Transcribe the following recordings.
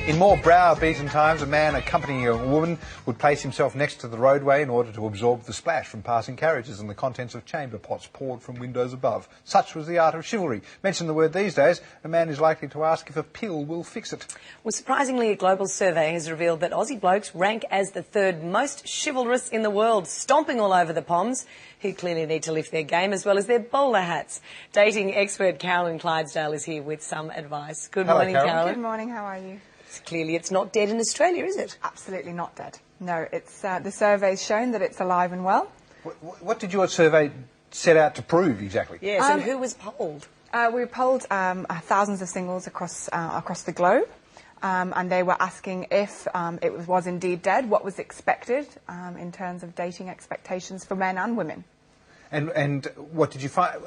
In more brow-beaten times, a man accompanying a woman would place himself next to the roadway in order to absorb the splash from passing carriages and the contents of chamber pots poured from windows above. Such was the art of chivalry. Mention the word these days, a man is likely to ask if a pill will fix it. Well, surprisingly, a global survey has revealed that Aussie blokes rank as the third most chivalrous in the world, stomping all over the Poms, who clearly need to lift their game as well as their bowler hats. Dating expert Carolyn Clydesdale is here with some advice. Good morning, Carolyn. Good morning, how are you? Clearly it's not dead in Australia, is it? Absolutely not dead. No, it's the survey's shown that it's alive and well. What did your survey set out to prove exactly? Yes, and who was polled? We polled thousands of singles across the globe, and they were asking if it was indeed dead, what was expected in terms of dating expectations for men and women. And what did you find?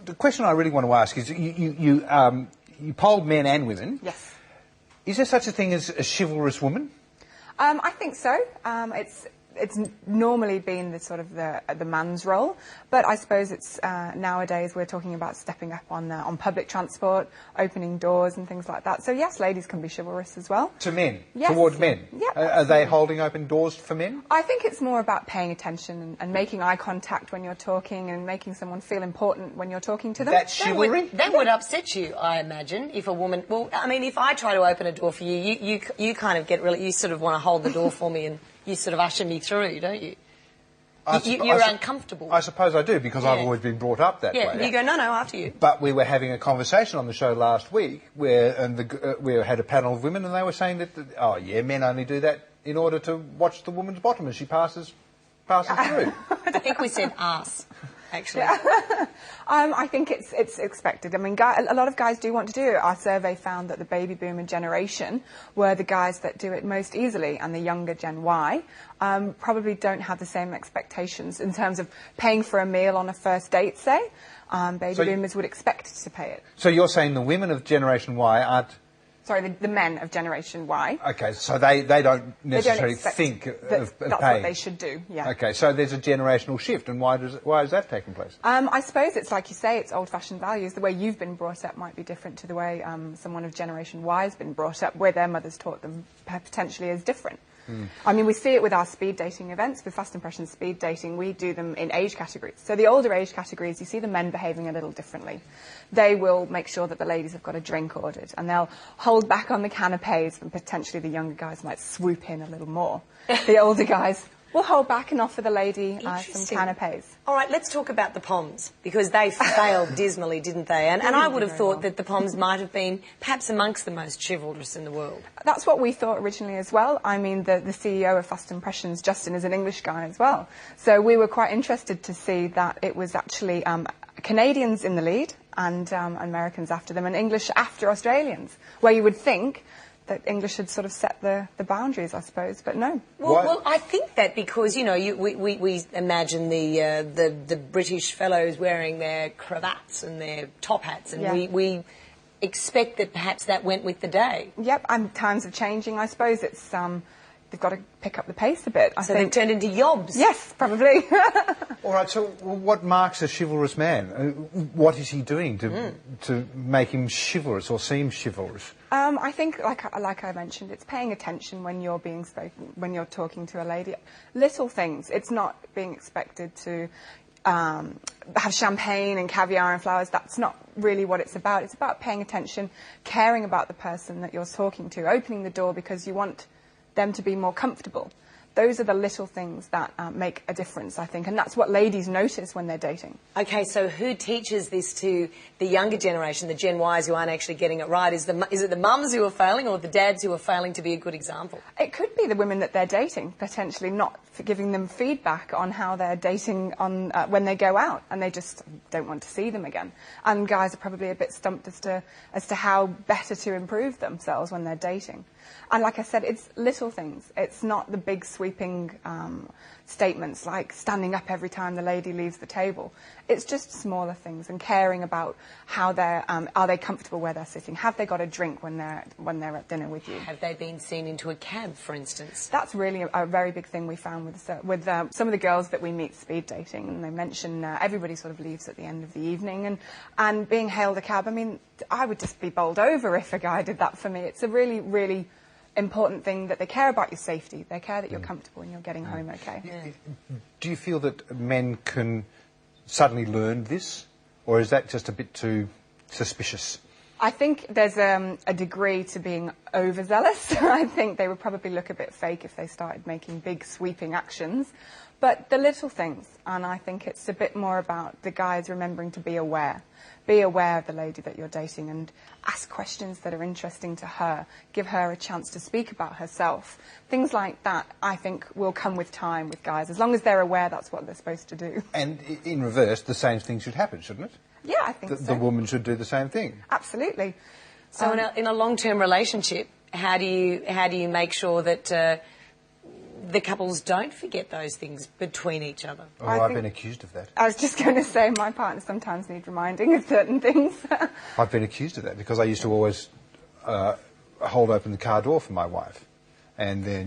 The question I really want to ask is, you polled men and women. Yes. Is there such a thing as a chivalrous woman? I think so. It's normally been the sort of the man's role, but I suppose it's nowadays we're talking about stepping up on public transport, opening doors and things like that. So yes, ladies can be chivalrous as well. To men? Yes. Towards men? Yeah. Are they holding open doors for men? I think it's more about paying attention and making eye contact when you're talking and making someone feel important when you're talking to them. That's chivalry? That would upset you, I imagine, if a woman... Well, I mean, if I try to open a door for you, you kind of get really... You sort of want to hold the door for me and you sort of usher me through, don't you? You're uncomfortable. I suppose I do, because I've always been brought up that way. Yeah, you go, no, after you. But we were having a conversation on the show last week where we had a panel of women and they were saying that, oh, yeah, men only do that in order to watch the woman's bottom as she passes through. I think we said arse, actually. Yeah. I think it's expected. I mean, a lot of guys do want to do it. Our survey found that the baby boomer generation were the guys that do it most easily, and the younger Gen Y probably don't have the same expectations in terms of paying for a meal on a first date, say. Baby boomers would expect to pay it. So you're saying the women of Generation Y aren't... Sorry, the men of Generation Y. Okay, so they don't necessarily think of that's paying. what they should do, yeah. Okay, so there's a generational shift, and why is that taking place? I suppose it's like you say, it's old-fashioned values. The way you've been brought up might be different to the way someone of Generation Y has been brought up, where their mothers taught them potentially is different. I mean, we see it with our speed dating events, with Fast Impression speed dating. We do them in age categories. So the older age categories, you see the men behaving a little differently. They will make sure that the ladies have got a drink ordered, and they'll hold back on the canapes, and potentially the younger guys might swoop in a little more. The older guys will hold back and offer the lady some canapes. All right, let's talk about the Poms, because they failed dismally, didn't they? And I would have thought that the Poms might have been perhaps amongst the most chivalrous in the world. That's what we thought originally as well. I mean, the CEO of Fast Impressions, Justin, is an English guy as well. So we were quite interested to see that it was actually Canadians in the lead and Americans after them, and English after Australians, where you would think that English had sort of set the boundaries, I suppose, but no. Well, I think that because, you know, we imagine the British fellows wearing their cravats and their top hats, and we expect that perhaps that went with the day. Yep, and times are changing. I suppose it's they've got to pick up the pace a bit. So they've turned into yobs. Yes, probably. All right, so what marks a chivalrous man? What is he doing to make him chivalrous or seem chivalrous? I think, like I mentioned, it's paying attention when you're when you're talking to a lady. Little things. It's not being expected to have champagne and caviar and flowers. That's not really what it's about. It's about paying attention, caring about the person that you're talking to, opening the door because you want them to be more comfortable. Those are the little things that make a difference, I think, and that's what ladies notice when they're dating. Okay, so who teaches this to the younger generation, the Gen Ys who aren't actually getting it right? Is it the mums who are failing, or the dads who are failing to be a good example? It could be the women that they're dating, potentially not giving them feedback on how they're dating on when they go out, and they just don't want to see them again. And guys are probably a bit stumped as to how better to improve themselves when they're dating. And like I said, it's little things. It's not the big sweeping statements like standing up every time the lady leaves the table. It's just smaller things and caring about how they're, are they comfortable where they're sitting? Have they got a drink when they're at dinner with you? Have they been seen into a cab, for instance? That's really a very big thing we found with some of the girls that we meet speed dating. And they mention everybody sort of leaves at the end of the evening, and being hailed a cab. I mean, I would just be bowled over if a guy did that for me. It's a really, really important thing that they care about your safety. They care that you're comfortable and you're getting home okay. Do you feel that men can suddenly learn this, or is that just a bit too suspicious? I think there's a degree to being overzealous. I think they would probably look a bit fake if they started making big sweeping actions. But the little things, and I think it's a bit more about the guys remembering to be aware. Be aware of the lady that you're dating and ask questions that are interesting to her. Give her a chance to speak about herself. Things like that, I think, will come with time with guys. As long as they're aware that's what they're supposed to do. And in reverse, the same thing should happen, shouldn't it? Yeah, I think so. The woman should do the same thing. Absolutely. So in a long-term relationship, how do you make sure that the couples don't forget those things between each other? Oh, I've been accused of that. I was just going to say my partner sometimes need reminding of certain things. I've been accused of that because I used to always hold open the car door for my wife. And then,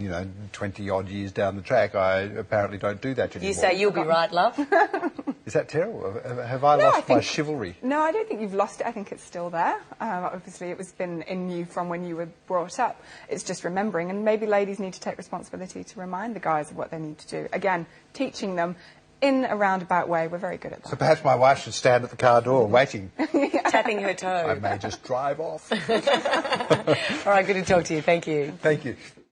20-odd years down the track, I apparently don't do that anymore. You say you'll be right, love. Is that terrible? Have I lost my chivalry? No, I don't think you've lost it. I think it's still there. Obviously, it was been in you from when you were brought up. It's just remembering. And maybe ladies need to take responsibility to remind the guys of what they need to do. Again, teaching them in a roundabout way. We're very good at that. So perhaps my wife should stand at the car door waiting. Tapping her toe. I may just drive off. All right, good to talk to you. Thank you. Thank you.